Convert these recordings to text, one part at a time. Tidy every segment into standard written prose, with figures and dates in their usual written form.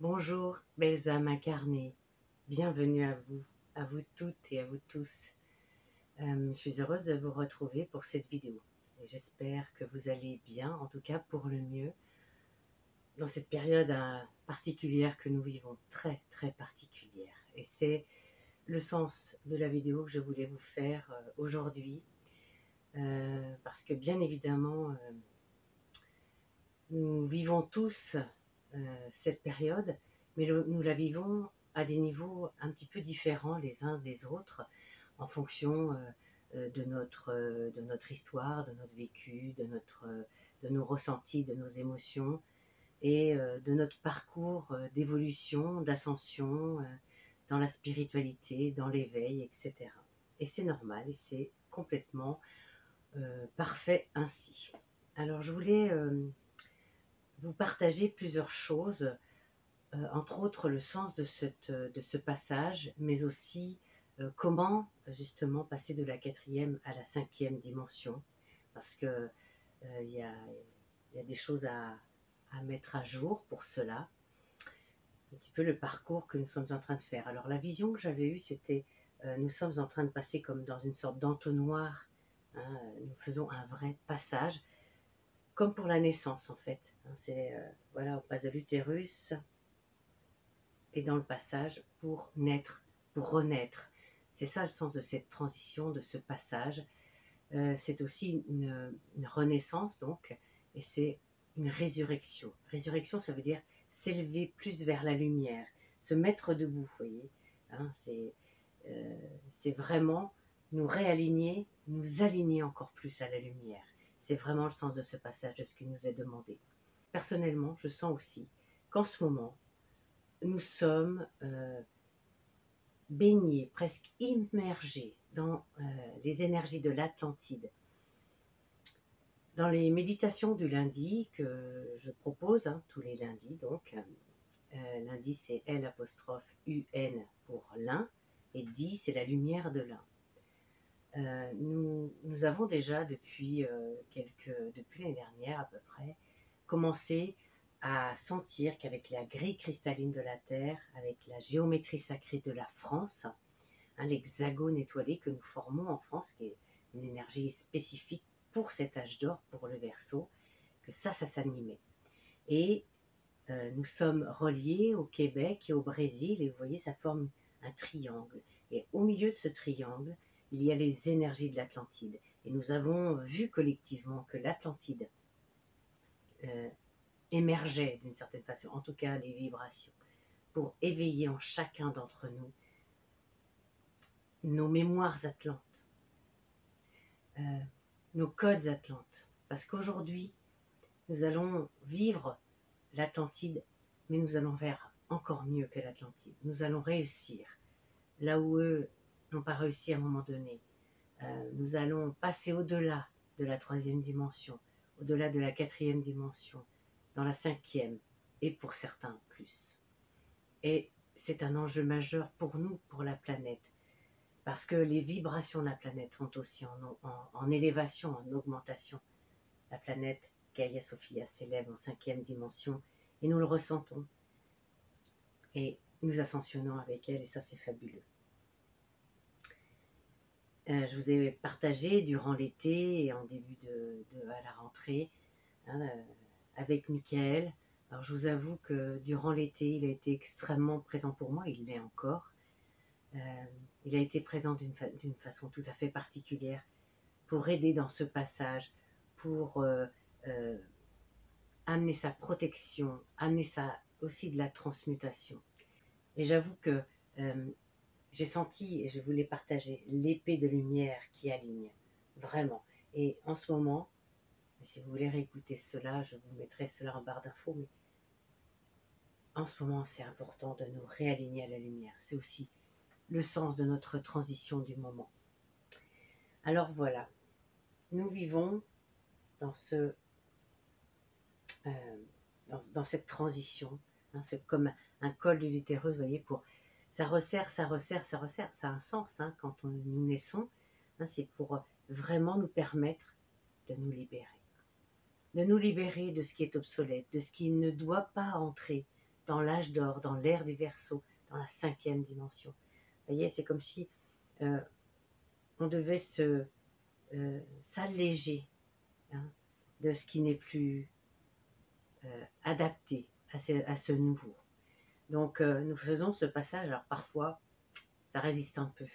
Bonjour, belles âmes incarnées, bienvenue à vous toutes et à vous tous. Je suis heureuse de vous retrouver pour cette vidéo. Et j'espère que vous allez bien, en tout cas pour le mieux, dans cette période particulière que nous vivons, très très particulière. Et c'est le sens de la vidéo que je voulais vous faire aujourd'hui, parce que bien évidemment, nous vivons tous cette période, mais nous la vivons à des niveaux un petit peu différents les uns des autres, en fonction de notre histoire, de notre vécu, de nos ressentis, de nos émotions, et de notre parcours d'évolution, d'ascension, dans la spiritualité, dans l'éveil, etc. Et c'est normal, et c'est complètement parfait ainsi. Alors je voulais vous partager plusieurs choses, entre autres le sens de ce passage, mais aussi comment justement passer de la 4e à la 5e dimension, parce que il y a des choses à mettre à jour pour cela, un petit peu le parcours que nous sommes en train de faire. Alors la vision que j'avais eue, c'était nous sommes en train de passer comme dans une sorte d'entonnoir, hein, nous faisons un vrai passage, comme pour la naissance en fait. C'est voilà, on passe de l'utérus et dans le passage pour naître, pour renaître. C'est ça le sens de cette transition, de ce passage. C'est aussi une renaissance donc, et c'est une résurrection. Résurrection, ça veut dire s'élever plus vers la lumière, se mettre debout, vous voyez. Hein, c'est vraiment nous réaligner, nous aligner encore plus à la lumière. C'est vraiment le sens de ce passage, de ce qui nous est demandé. Personnellement, je sens aussi qu'en ce moment, nous sommes baignés, presque immergés dans les énergies de l'Atlantide. Dans les méditations du lundi que je propose, tous les lundis, donc, lundi c'est L'-UN pour l'un, et Di c'est la lumière de l'un. Nous avons déjà depuis l'année dernière à peu près, commencé à sentir qu'avec la grille cristalline de la Terre, avec la géométrie sacrée de la France, l'hexagone étoilé que nous formons en France, qui est une énergie spécifique pour cet âge d'or, pour le Verseau, que ça s'animait. Et nous sommes reliés au Québec et au Brésil, et vous voyez, ça forme un triangle. Et au milieu de ce triangle, il y a les énergies de l'Atlantide. Et nous avons vu collectivement que l'Atlantide émergeait d'une certaine façon, en tout cas les vibrations, pour éveiller en chacun d'entre nous nos mémoires atlantes, nos codes atlantes. Parce qu'aujourd'hui, nous allons vivre l'Atlantide, mais nous allons faire encore mieux que l'Atlantide. Nous allons réussir là où eux n'ont pas réussi à un moment donné. Nous allons passer au-delà de la 3e dimension, au-delà de la 4e dimension, dans la 5e, et pour certains plus. Et c'est un enjeu majeur pour nous, pour la planète, parce que les vibrations de la planète sont aussi en élévation, en augmentation. La planète Gaïa Sophia s'élève en 5e dimension, et nous le ressentons. Et nous ascensionnons avec elle, et ça c'est fabuleux. Je vous ai partagé durant l'été et en début à la rentrée, avec Michael. Alors je vous avoue que durant l'été, il a été extrêmement présent pour moi, il l'est encore. Il a été présent d'une façon tout à fait particulière pour aider dans ce passage, pour amener sa protection, amener aussi de la transmutation. Et j'avoue que j'ai senti, et je voulais partager, l'épée de lumière qui aligne, vraiment. Et en ce moment, si vous voulez réécouter cela, je vous mettrai cela en barre d'infos, mais en ce moment, c'est important de nous réaligner à la lumière. C'est aussi le sens de notre transition du moment. Alors voilà, nous vivons dans dans cette transition, c'est comme un col de l'utérus, vous voyez, ça resserre, ça resserre, ça resserre, ça a un sens quand nous naissons, c'est pour vraiment nous permettre de nous libérer de ce qui est obsolète, de ce qui ne doit pas entrer dans l'âge d'or, dans l'ère du Verseau, dans la 5e dimension. Vous voyez, c'est comme si on devait s'alléger hein, de ce qui n'est plus adapté à ce nouveau. Donc nous faisons ce passage, alors parfois ça résiste un peu.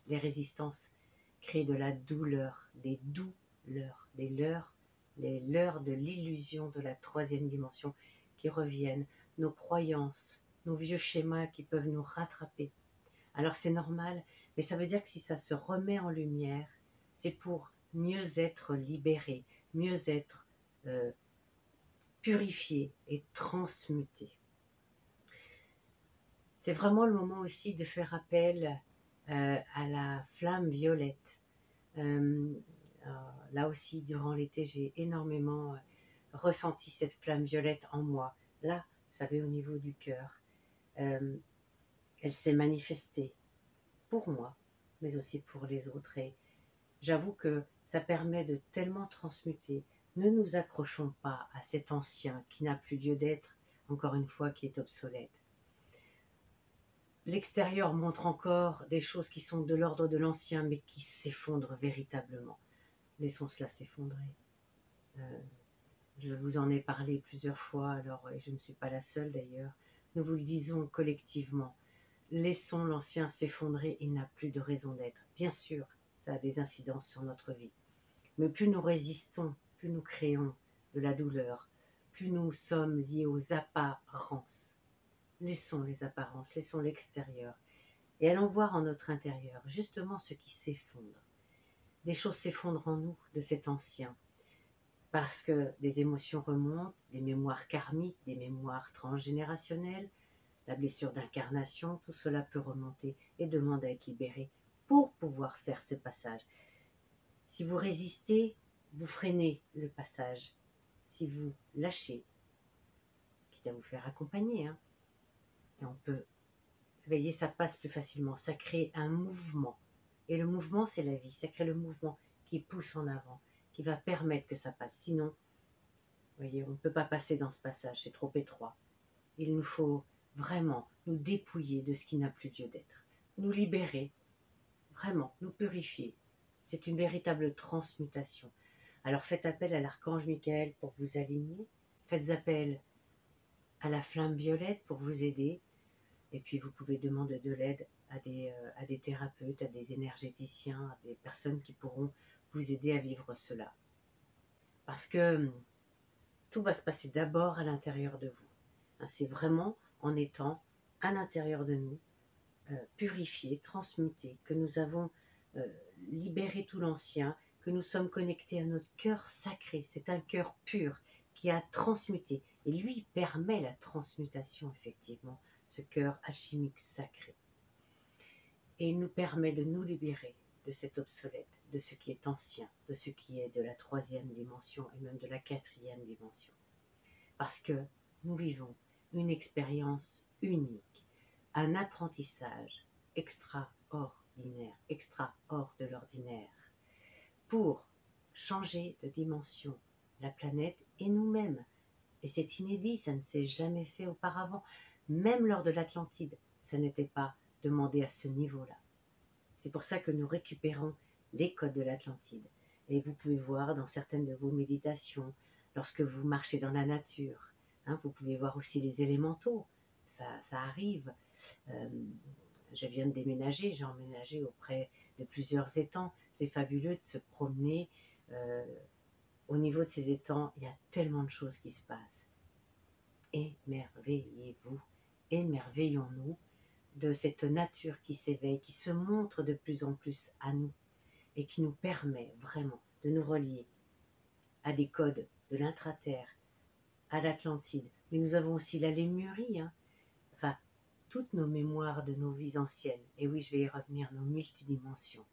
Les résistances créent de la douleur, des douleurs, les leurres de l'illusion de la 3e dimension qui reviennent, nos croyances, nos vieux schémas qui peuvent nous rattraper. Alors c'est normal, mais ça veut dire que si ça se remet en lumière, c'est pour mieux être libéré, mieux être purifié et transmuté. C'est vraiment le moment aussi de faire appel à la flamme violette. Là aussi, durant l'été, j'ai énormément ressenti cette flamme violette en moi. Là, vous savez, au niveau du cœur. Elle s'est manifestée pour moi, mais aussi pour les autres. Et j'avoue que ça permet de tellement transmuter. Ne nous accrochons pas à cet ancien qui n'a plus lieu d'être, encore une fois, qui est obsolète. L'extérieur montre encore des choses qui sont de l'ordre de l'ancien, mais qui s'effondrent véritablement. Laissons cela s'effondrer. Je vous en ai parlé plusieurs fois, alors et je ne suis pas la seule d'ailleurs. Nous vous le disons collectivement. Laissons l'ancien s'effondrer, il n'a plus de raison d'être. Bien sûr, ça a des incidences sur notre vie. Mais plus nous résistons, plus nous créons de la douleur, plus nous sommes liés aux apparences. Laissons les apparences, laissons l'extérieur et allons voir en notre intérieur justement ce qui s'effondre. Des choses s'effondrent en nous de cet ancien parce que des émotions remontent, des mémoires karmiques, des mémoires transgénérationnelles, la blessure d'incarnation, tout cela peut remonter et demande à être libéré pour pouvoir faire ce passage. Si vous résistez, vous freinez le passage. Si vous lâchez, quitte à vous faire accompagner, et on peut, vous voyez, ça passe plus facilement, ça crée un mouvement. Et le mouvement, c'est la vie, ça crée le mouvement qui pousse en avant, qui va permettre que ça passe. Sinon, vous voyez, on ne peut pas passer dans ce passage, c'est trop étroit. Il nous faut vraiment nous dépouiller de ce qui n'a plus lieu d'être, nous libérer, vraiment, nous purifier. C'est une véritable transmutation. Alors faites appel à l'archange Michael pour vous aligner, faites appel à la flamme violette pour vous aider, et puis vous pouvez demander de l'aide à des thérapeutes, à des énergéticiens, à des personnes qui pourront vous aider à vivre cela. Parce que tout va se passer d'abord à l'intérieur de vous. C'est vraiment en étant à l'intérieur de nous, purifiés, transmutés, que nous avons libéré tout l'ancien, que nous sommes connectés à notre cœur sacré. C'est un cœur pur qui a transmuté. Et lui permet la transmutation, effectivement, ce cœur alchimique sacré. Et il nous permet de nous libérer de cet obsolète, de ce qui est ancien, de ce qui est de la 3e dimension et même de la 4e dimension. Parce que nous vivons une expérience unique, un apprentissage extraordinaire, extra hors de l'ordinaire, pour changer de dimension la planète et nous-mêmes. Et c'est inédit, ça ne s'est jamais fait auparavant. Même lors de l'Atlantide, ça n'était pas demandé à ce niveau-là. C'est pour ça que nous récupérons les codes de l'Atlantide. Et vous pouvez voir dans certaines de vos méditations, lorsque vous marchez dans la nature, vous pouvez voir aussi les élémentaux, ça arrive. Je viens de déménager, j'ai emménagé auprès de plusieurs étangs. C'est fabuleux de se promener. Au niveau de ces étangs, il y a tellement de choses qui se passent. Émerveillez-vous, émerveillons-nous de cette nature qui s'éveille, qui se montre de plus en plus à nous et qui nous permet vraiment de nous relier à des codes de l'intraterre, à l'Atlantide. Mais nous avons aussi la Lémurie, enfin, toutes nos mémoires de nos vies anciennes. Et oui, je vais y revenir, nos multidimensions.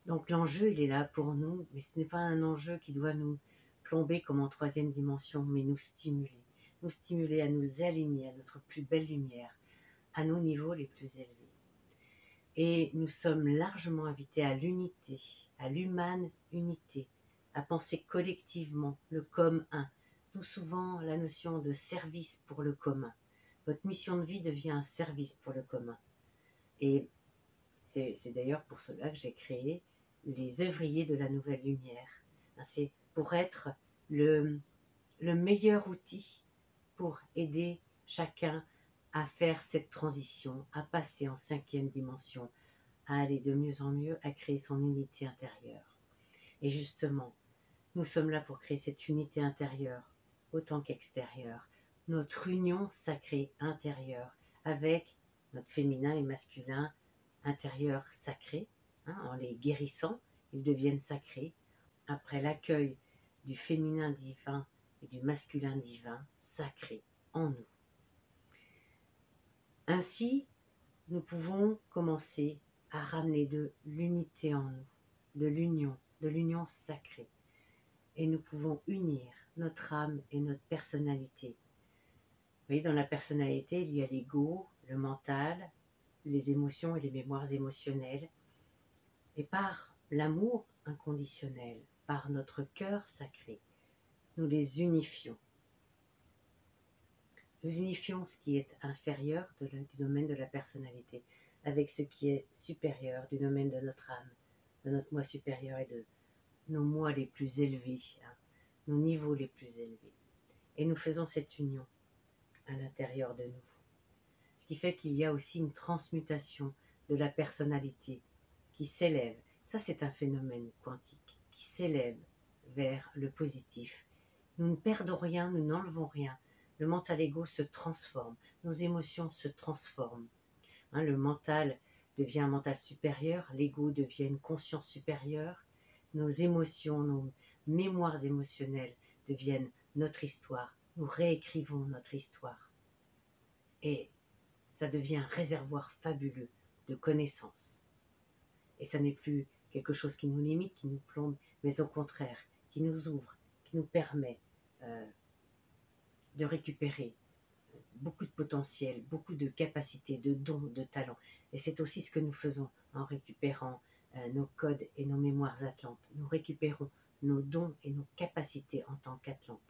Donc l'enjeu, il est là pour nous, mais ce n'est pas un enjeu qui doit nous plomber comme en 3e dimension, mais nous stimuler à nous aligner à notre plus belle lumière, à nos niveaux les plus élevés. Et nous sommes largement invités à l'unité, à l'humaine unité, à penser collectivement le comme un, tout souvent la notion de service pour le commun. Votre mission de vie devient un service pour le commun. Et c'est d'ailleurs pour cela que j'ai créé les œuvriers de la nouvelle lumière. C'est pour être le meilleur outil pour aider chacun à faire cette transition, à passer en 5e dimension, à aller de mieux en mieux, à créer son unité intérieure. Et justement, nous sommes là pour créer cette unité intérieure, autant qu'extérieure, notre union sacrée intérieure, avec notre féminin et masculin intérieur sacré, en les guérissant, ils deviennent sacrés. Après l'accueil du féminin divin et du masculin divin sacré en nous. Ainsi, nous pouvons commencer à ramener de l'unité en nous, de l'union sacrée. Et nous pouvons unir notre âme et notre personnalité. Vous voyez, dans la personnalité, il y a l'ego, le mental, les émotions et les mémoires émotionnelles. Et par l'amour inconditionnel, par notre cœur sacré, nous les unifions. Nous unifions ce qui est inférieur du domaine de la personnalité avec ce qui est supérieur du domaine de notre âme, de notre moi supérieur et de nos moi les plus élevés, nos niveaux les plus élevés. Et nous faisons cette union à l'intérieur de nous. Ce qui fait qu'il y a aussi une transmutation de la personnalité qui s'élève. Ça, c'est un phénomène quantique qui s'élève vers le positif. Nous ne perdons rien, nous n'enlevons rien. Le mental ego se transforme, nos émotions se transforment. Le mental devient un mental supérieur, l'ego devient une conscience supérieure, nos émotions, nos mémoires émotionnelles deviennent notre histoire. Nous réécrivons notre histoire. Et ça devient un réservoir fabuleux de connaissances. Et ça n'est plus quelque chose qui nous limite, qui nous plombe, mais au contraire, qui nous ouvre, qui nous permet de récupérer beaucoup de potentiel, beaucoup de capacités, de dons, de talents. Et c'est aussi ce que nous faisons en récupérant nos codes et nos mémoires atlantes. Nous récupérons nos dons et nos capacités en tant qu'Atlante.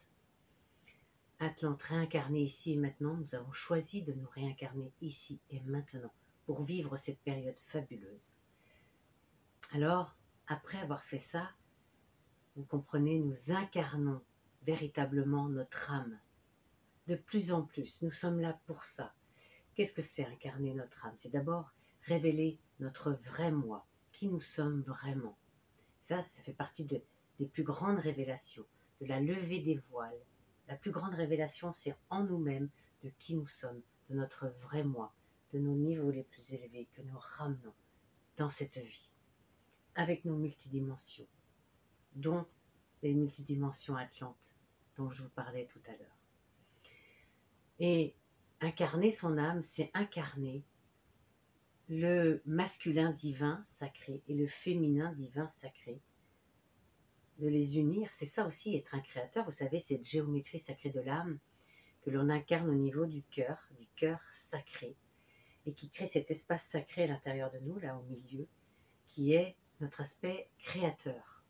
Atlante réincarné ici et maintenant, nous avons choisi de nous réincarner ici et maintenant pour vivre cette période fabuleuse. Alors, après avoir fait ça, vous comprenez, nous incarnons véritablement notre âme. De plus en plus, nous sommes là pour ça. Qu'est-ce que c'est incarner notre âme? C'est d'abord révéler notre vrai moi, qui nous sommes vraiment. Ça fait partie des plus grandes révélations, de la levée des voiles. La plus grande révélation, c'est en nous-mêmes de qui nous sommes, de notre vrai moi, de nos niveaux les plus élevés que nous ramenons dans cette vie, avec nos multidimensions, dont les multidimensions atlantes dont je vous parlais tout à l'heure. Et incarner son âme, c'est incarner le masculin divin sacré et le féminin divin sacré. De les unir, c'est ça aussi être un créateur. Vous savez, cette géométrie sacrée de l'âme que l'on incarne au niveau du cœur sacré, et qui crée cet espace sacré à l'intérieur de nous, là au milieu, qui est notre aspect créateur.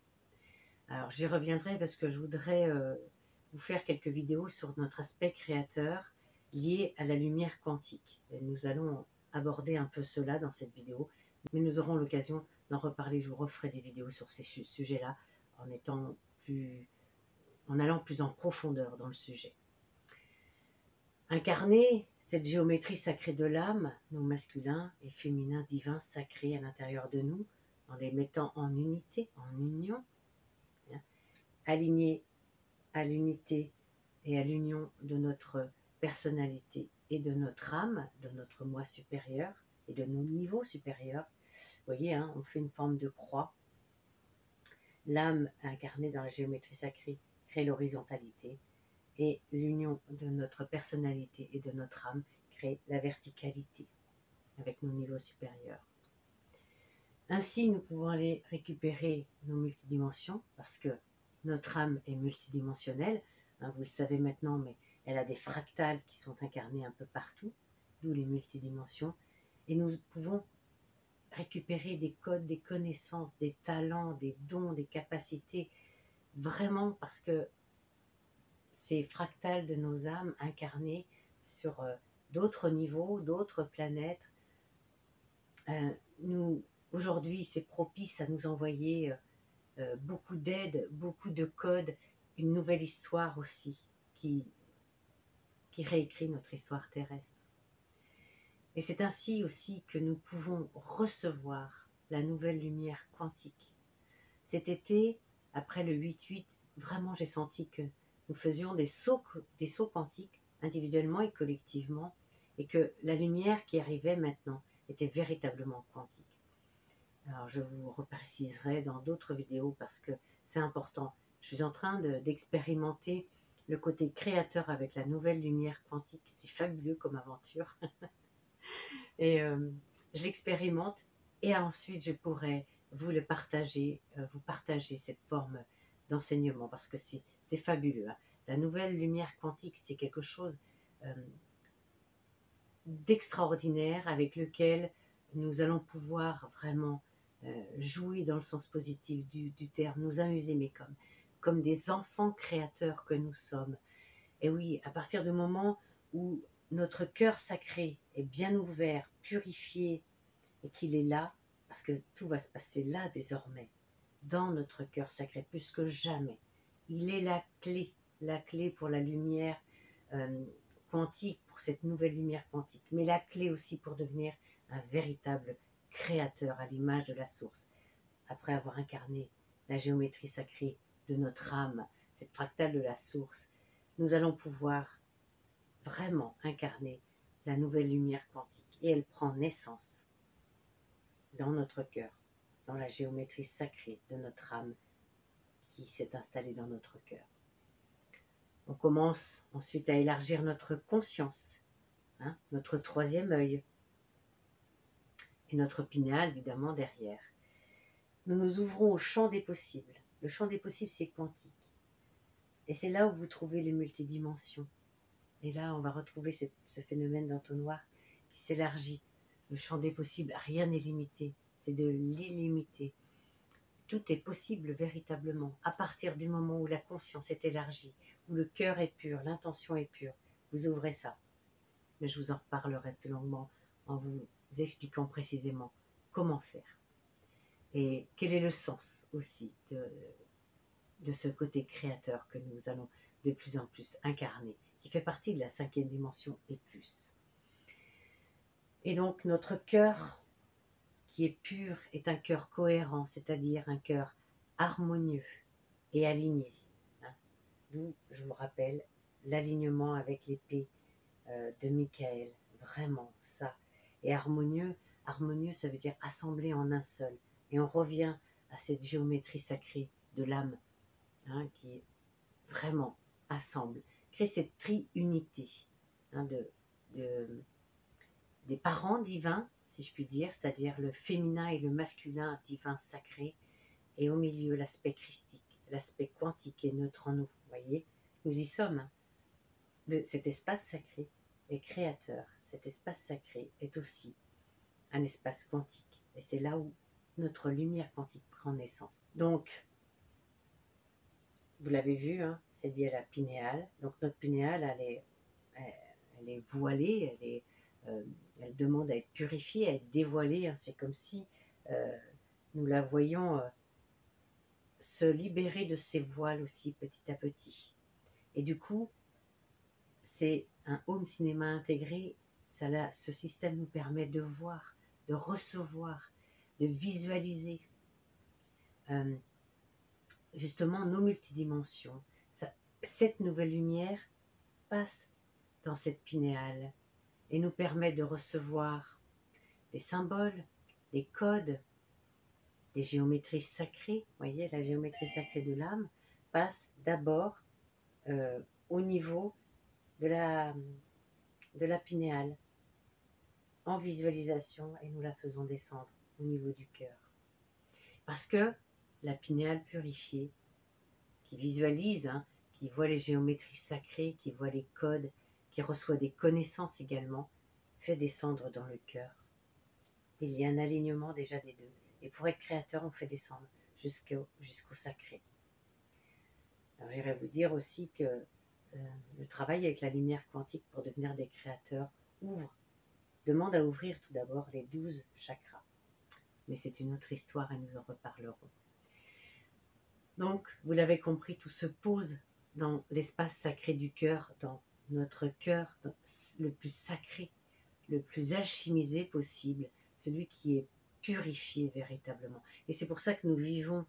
Alors j'y reviendrai parce que je voudrais vous faire quelques vidéos sur notre aspect créateur lié à la lumière quantique. Et nous allons aborder un peu cela dans cette vidéo, mais nous aurons l'occasion d'en reparler. Je vous referai des vidéos sur ces sujets-là en allant plus en profondeur dans le sujet. Incarner cette géométrie sacrée de l'âme, nos masculins et féminins divins sacrés à l'intérieur de nous, en les mettant en unité, en union, alignés à l'unité et à l'union de notre personnalité et de notre âme, de notre moi supérieur et de nos niveaux supérieurs. Vous voyez, on fait une forme de croix. L'âme incarnée dans la géométrie sacrée crée l'horizontalité et l'union de notre personnalité et de notre âme crée la verticalité avec nos niveaux supérieurs. Ainsi, nous pouvons aller récupérer nos multidimensions parce que notre âme est multidimensionnelle. Vous le savez maintenant, mais elle a des fractales qui sont incarnées un peu partout, d'où les multidimensions. Et nous pouvons récupérer des codes, des connaissances, des talents, des dons, des capacités, vraiment parce que ces fractales de nos âmes incarnées sur d'autres niveaux, d'autres planètes. Aujourd'hui, c'est propice à nous envoyer beaucoup d'aides, beaucoup de codes, une nouvelle histoire aussi qui réécrit notre histoire terrestre. Et c'est ainsi aussi que nous pouvons recevoir la nouvelle lumière quantique. Cet été, après le 8-8, vraiment j'ai senti que nous faisions des sauts quantiques, individuellement et collectivement, et que la lumière qui arrivait maintenant était véritablement quantique. Alors je vous repréciserai dans d'autres vidéos parce que c'est important. Je suis en train d'expérimenter le côté créateur avec la nouvelle lumière quantique. C'est fabuleux comme aventure. Et je l'expérimente et ensuite je pourrai vous le partager, vous partager cette forme d'enseignement parce que c'est fabuleux. Hein. La nouvelle lumière quantique, c'est quelque chose d'extraordinaire avec lequel nous allons pouvoir vraiment jouer dans le sens positif du terme, nous amuser, mais comme des enfants créateurs que nous sommes. Et oui, à partir du moment où notre cœur sacré est bien ouvert, purifié, et qu'il est là, parce que tout va se passer là désormais, dans notre cœur sacré, plus que jamais. Il est la clé pour la lumière quantique, pour cette nouvelle lumière quantique, mais la clé aussi pour devenir un véritable créateur à l'image de la source. Après avoir incarné la géométrie sacrée de notre âme, cette fractale de la source, nous allons pouvoir vraiment incarner la nouvelle lumière quantique. Et elle prend naissance dans notre cœur, dans la géométrie sacrée de notre âme qui s'est installée dans notre cœur. On commence ensuite à élargir notre conscience, hein, notre troisième œil, et notre pinéal évidemment derrière. Nous nous ouvrons au champ des possibles. Le champ des possibles, c'est quantique. Et c'est là où vous trouvez les multidimensions. Et là, on va retrouver ce phénomène d'entonnoir qui s'élargit. Le champ des possibles, rien n'est limité. C'est de l'illimité. Tout est possible véritablement à partir du moment où la conscience est élargie, où le cœur est pur, l'intention est pure. Vous ouvrez ça. Mais je vous en reparlerai plus longuement en vous expliquant précisément comment faire. Et quel est le sens aussi de ce côté créateur que nous allons de plus en plus incarner, qui fait partie de la 5e dimension et plus. Et donc notre cœur qui est pur est un cœur cohérent, c'est-à-dire un cœur harmonieux et aligné. Hein. D'où, je vous rappelle, l'alignement avec l'épée de Michael, vraiment ça. Et harmonieux, ça veut dire assemblé en un seul. Et on revient à cette géométrie sacrée de l'âme, hein, qui vraiment assemble, crée cette triunité, hein, des parents divins, si je puis dire, c'est-à-dire le féminin et le masculin divin sacré, et au milieu l'aspect christique, l'aspect quantique et neutre en nous. Vous voyez, nous y sommes. Hein. Cet espace sacré est créateur. Cet espace sacré est aussi un espace quantique. Et c'est là où notre lumière quantique prend naissance. Donc, vous l'avez vu, hein, c'est lié à la pinéale. Donc notre pinéale, elle est voilée, elle demande à être purifiée, à être dévoilée. Hein. C'est comme si nous la voyions se libérer de ses voiles aussi petit à petit. Et du coup, c'est un home cinéma intégré. Ce système nous permet de voir, de recevoir, de visualiser justement nos multidimensions. Cette nouvelle lumière passe dans cette pinéale et nous permet de recevoir des symboles, des codes, des géométries sacrées. Vous voyez, la géométrie sacrée de l'âme passe d'abord au niveau de la pinéale en visualisation et nous la faisons descendre au niveau du cœur. Parce que la pinéale purifiée, qui visualise, hein, qui voit les géométries sacrées, qui voit les codes, qui reçoit des connaissances également, fait descendre dans le cœur. Il y a un alignement déjà des deux. Et pour être créateur, on fait descendre jusqu'au sacré. Alors j'irais vous dire aussi que le travail avec la lumière quantique pour devenir des créateurs demande à ouvrir tout d'abord les 12 chakras. Mais c'est une autre histoire et nous en reparlerons. Donc, vous l'avez compris, tout se pose dans l'espace sacré du cœur, dans notre cœur, le plus sacré, le plus alchimisé possible, celui qui est purifié véritablement. Et c'est pour ça que nous vivons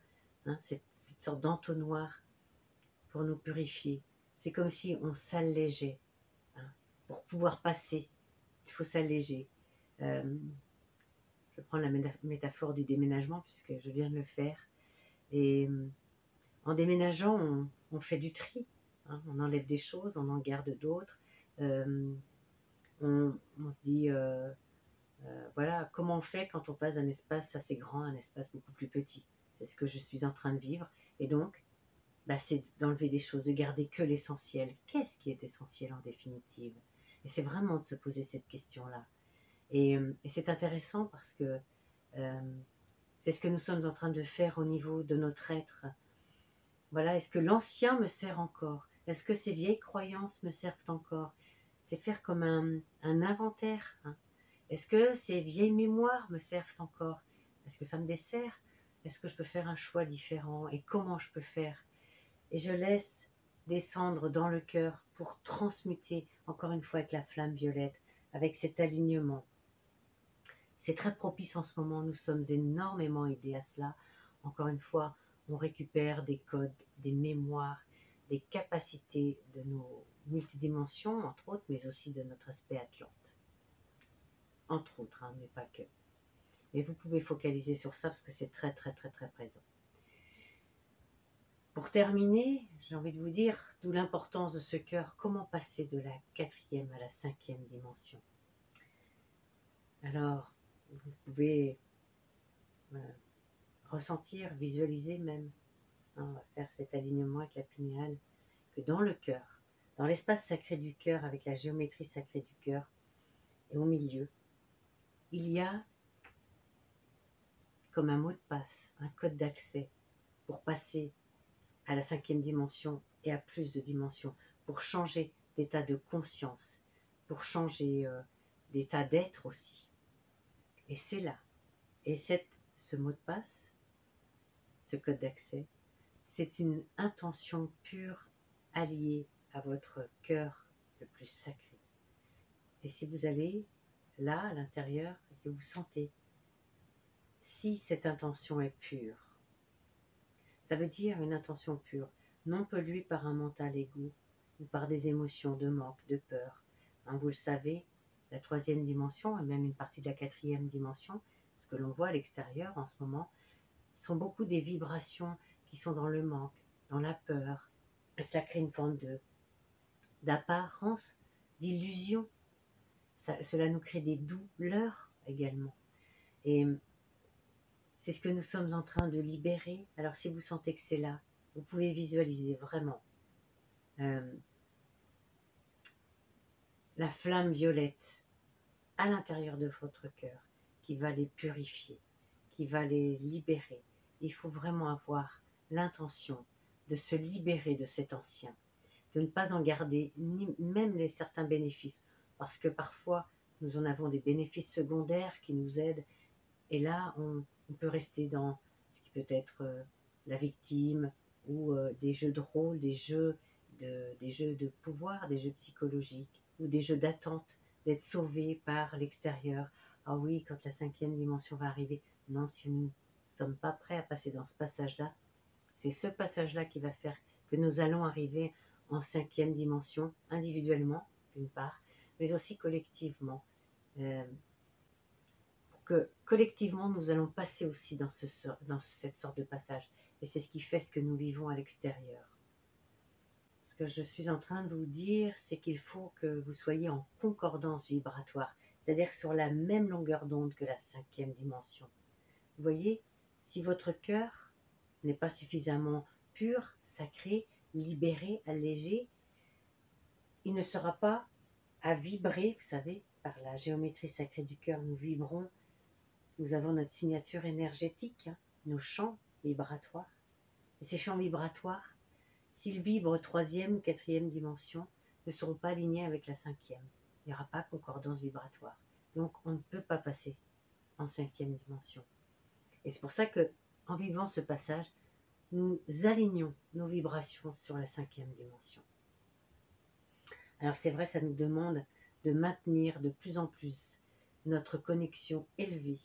cette sorte d'entonnoir pour nous purifier. C'est comme si on s'allégeait. Pour pouvoir passer, il faut s'alléger. Je prends la métaphore du déménagement puisque je viens de le faire. Et en déménageant, on fait du tri. On enlève des choses, on en garde d'autres. On se dit, voilà, comment on fait quand on passe d'un espace assez grand à un espace beaucoup plus petit. C'est ce que je suis en train de vivre. Et donc, c'est d'enlever des choses, de garder que l'essentiel. Qu'est-ce qui est essentiel en définitive? Et c'est vraiment de se poser cette question-là. Et c'est intéressant parce que c'est ce que nous sommes en train de faire au niveau de notre être. Voilà, est-ce que l'ancien me sert encore? Est-ce que ces vieilles croyances me servent encore? C'est faire comme un inventaire. Est-ce que ces vieilles mémoires me servent encore? Est-ce que ça me dessert? Est-ce que je peux faire un choix différent? Et comment je peux faire? Et je laisse descendre dans le cœur pour transmuter, encore une fois avec la flamme violette, avec cet alignement. C'est très propice en ce moment, nous sommes énormément aidés à cela. Encore une fois, on récupère des codes, des mémoires, des capacités de nos multidimensions, entre autres, mais aussi de notre aspect Atlante. Entre autres, mais pas que. Mais vous pouvez focaliser sur ça parce que c'est très, très, très, très présent. Pour terminer, j'ai envie de vous dire, d'où l'importance de ce cœur, comment passer de la 4e à la 5e dimension. Alors, vous pouvez ressentir, visualiser même, on va faire cet alignement avec la pinéale, que dans le cœur, dans l'espace sacré du cœur, avec la géométrie sacrée du cœur, et au milieu, il y a comme un mot de passe, un code d'accès pour passer à la 5e dimension et à plus de dimensions, pour changer d'état de conscience, pour changer d'état d'être aussi. Et c'est là. Et ce mot de passe, ce code d'accès, c'est une intention pure alliée à votre cœur le plus sacré. Et si vous allez là, à l'intérieur, et que vous sentez, si cette intention est pure, ça veut dire une intention pure, non polluée par un mental égo ou par des émotions de manque, de peur. Vous le savez, la 3e dimension et même une partie de la 4e dimension, ce que l'on voit à l'extérieur en ce moment, sont beaucoup des vibrations qui sont dans le manque, dans la peur. Et cela crée une forme d'apparence, d'illusion. Cela nous crée des douleurs également. Et c'est ce que nous sommes en train de libérer. Alors si vous sentez que c'est là, vous pouvez visualiser vraiment la flamme violette à l'intérieur de votre cœur qui va les purifier, qui va les libérer. Il faut vraiment avoir l'intention de se libérer de cet ancien, de ne pas en garder ni même certains bénéfices, parce que parfois nous en avons des bénéfices secondaires qui nous aident, et là on peut rester dans ce qui peut être la victime ou des jeux de rôle, des jeux de pouvoir, des jeux psychologiques ou des jeux d'attente, d'être sauvé par l'extérieur. Ah oui, quand la 5e dimension va arriver. Non, si nous ne sommes pas prêts à passer dans ce passage-là, c'est ce passage-là qui va faire que nous allons arriver en 5e dimension, individuellement, d'une part, mais aussi collectivement. Pour que collectivement, nous allons passer aussi dans cette sorte de passage. Et c'est ce qui fait ce que nous vivons à l'extérieur. Ce que je suis en train de vous dire, c'est qu'il faut que vous soyez en concordance vibratoire, c'est-à-dire sur la même longueur d'onde que la 5e dimension. Vous voyez, si votre cœur n'est pas suffisamment pur, sacré, libéré, allégé, il ne sera pas à vibrer, vous savez, par la géométrie sacrée du cœur, nous vibrons, nous avons notre signature énergétique, nos champs vibratoires. Et ces champs vibratoires, s'ils vibrent troisième ou quatrième dimension, ne seront pas alignés avec la cinquième. Il n'y aura pas concordance vibratoire. Donc on ne peut pas passer en cinquième dimension. Et c'est pour ça que, en vivant ce passage, nous alignons nos vibrations sur la cinquième dimension. Alors c'est vrai, ça nous demande de maintenir de plus en plus notre connexion élevée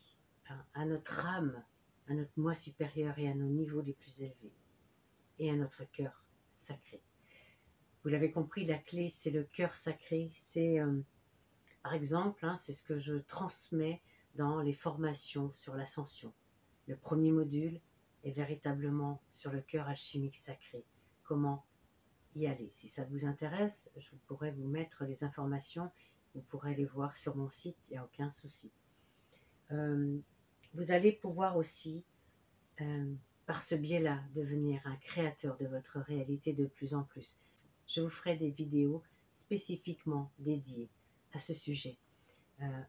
à notre âme, à notre moi supérieur et à nos niveaux les plus élevés, et à notre cœur sacré. Vous l'avez compris, la clé, c'est le cœur sacré. C'est, par exemple, c'est ce que je transmets dans les formations sur l'ascension. Le premier module est véritablement sur le cœur alchimique sacré. Comment y aller. Si ça vous intéresse, je pourrais vous mettre les informations. Vous pourrez les voir sur mon site, il n'y a aucun souci. Vous allez pouvoir aussi, par ce biais-là, devenir un créateur de votre réalité de plus en plus. Je vous ferai des vidéos spécifiquement dédiées à ce sujet,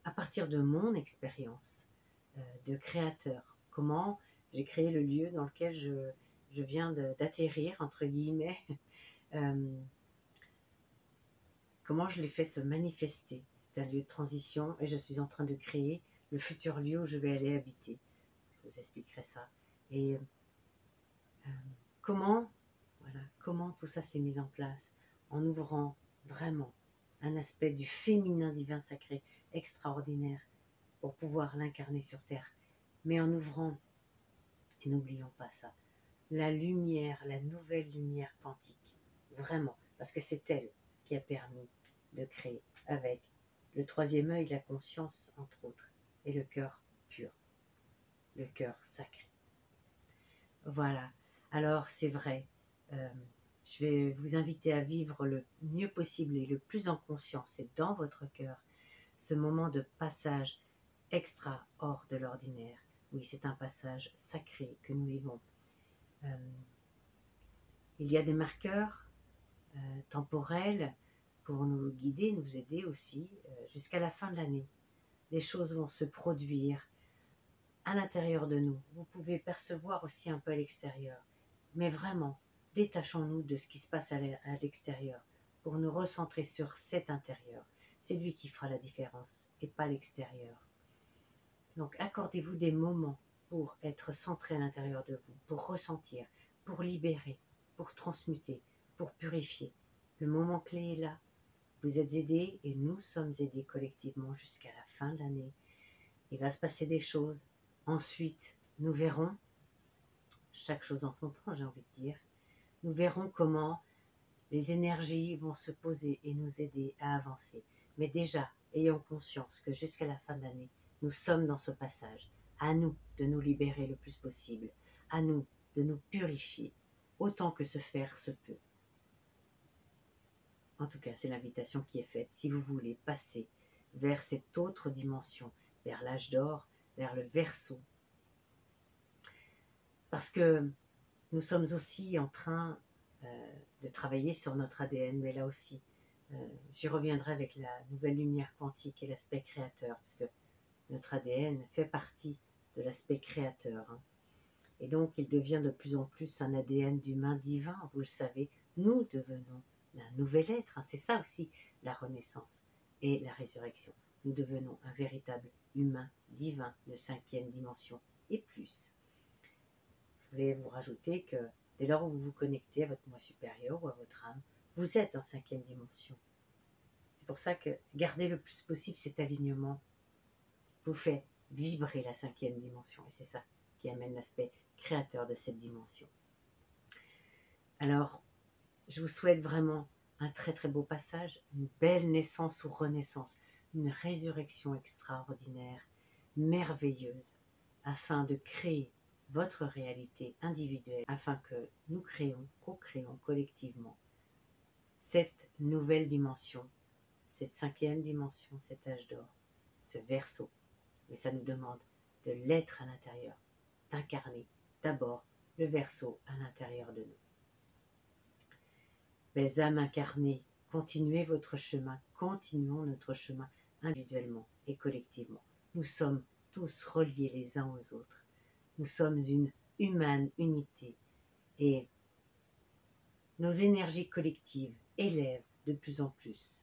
à partir de mon expérience de créateur. Comment j'ai créé le lieu dans lequel je viens d'atterrir, entre guillemets, comment je l'ai fait se manifester. C'est un lieu de transition et je suis en train de créer le futur lieu où je vais aller habiter. Je vous expliquerai ça. Et comment tout ça s'est mis en place en ouvrant vraiment un aspect du féminin divin sacré extraordinaire pour pouvoir l'incarner sur Terre. Mais en ouvrant, et n'oublions pas ça, la lumière, la nouvelle lumière quantique. Vraiment, parce que c'est elle qui a permis de créer avec le troisième œil, la conscience, entre autres, et le cœur pur, le cœur sacré. Voilà, alors c'est vrai, je vais vous inviter à vivre le mieux possible et le plus en conscience et dans votre cœur ce moment de passage extra hors de l'ordinaire. Oui, c'est un passage sacré que nous vivons. Il y a des marqueurs temporels pour nous guider, nous aider aussi jusqu'à la fin de l'année. Des choses vont se produire à l'intérieur de nous. Vous pouvez percevoir aussi un peu à l'extérieur. Mais vraiment, détachons-nous de ce qui se passe à l'extérieur pour nous recentrer sur cet intérieur. C'est lui qui fera la différence et pas l'extérieur. Donc accordez-vous des moments pour être centré à l'intérieur de vous, pour ressentir, pour libérer, pour transmuter, pour purifier. Le moment clé est là. Vous êtes aidés et nous sommes aidés collectivement jusqu'à la fin de l'année. Il va se passer des choses. Ensuite, nous verrons, chaque chose en son temps, j'ai envie de dire, nous verrons comment les énergies vont se poser et nous aider à avancer. Mais déjà, ayons conscience que jusqu'à la fin de l'année, nous sommes dans ce passage. À nous de nous libérer le plus possible. À nous de nous purifier autant que se faire se peut. En tout cas, c'est l'invitation qui est faite. Si vous voulez passer vers cette autre dimension, vers l'âge d'or, vers le Verseau. Parce que nous sommes aussi en train de travailler sur notre ADN, mais là aussi, j'y reviendrai avec la nouvelle lumière quantique et l'aspect créateur, puisque notre ADN fait partie de l'aspect créateur. Et donc, il devient de plus en plus un ADN d'humain divin, vous le savez. Nous devenons un nouvel être, c'est ça aussi la renaissance et la résurrection. Nous devenons un véritable humain divin de 5e dimension et plus. Je voulais vous rajouter que dès lors où vous vous connectez à votre moi supérieur ou à votre âme, vous êtes en 5e dimension. C'est pour ça que garder le plus possible cet alignement vous fait vibrer la 5e dimension. Et c'est ça qui amène l'aspect créateur de cette dimension. Alors, je vous souhaite vraiment un très très beau passage, une belle naissance ou renaissance, une résurrection extraordinaire, merveilleuse, afin de créer votre réalité individuelle, afin que nous créons, co-créons collectivement cette nouvelle dimension, cette 5e dimension, cet âge d'or, ce Verseau. Mais ça nous demande de l'être à l'intérieur, d'incarner d'abord le Verseau à l'intérieur de nous. Belles âmes incarnées, continuez votre chemin, continuons notre chemin individuellement et collectivement. Nous sommes tous reliés les uns aux autres. Nous sommes une humaine unité et nos énergies collectives élèvent de plus en plus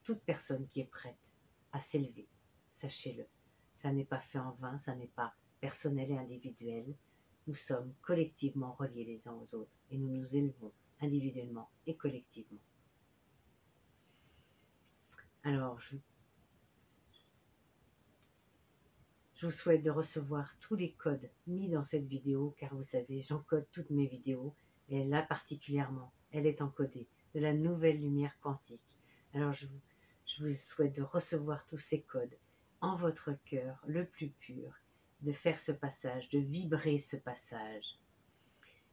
toute personne qui est prête à s'élever. Sachez-le, ça n'est pas fait en vain, ça n'est pas personnel et individuel. Nous sommes collectivement reliés les uns aux autres et nous nous élevons individuellement et collectivement. Alors, je vous souhaite de recevoir tous les codes mis dans cette vidéo, car vous savez, j'encode toutes mes vidéos, et là particulièrement, elle est encodée de la nouvelle lumière quantique. Alors, je vous souhaite de recevoir tous ces codes en votre cœur le plus pur, de faire ce passage, de vibrer ce passage.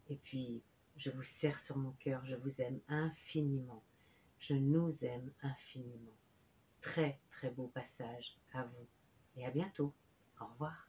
Et puis, je vous serre sur mon cœur, je vous aime infiniment. Je nous aime infiniment. Très, très beau passage à vous. Et à bientôt. Au revoir.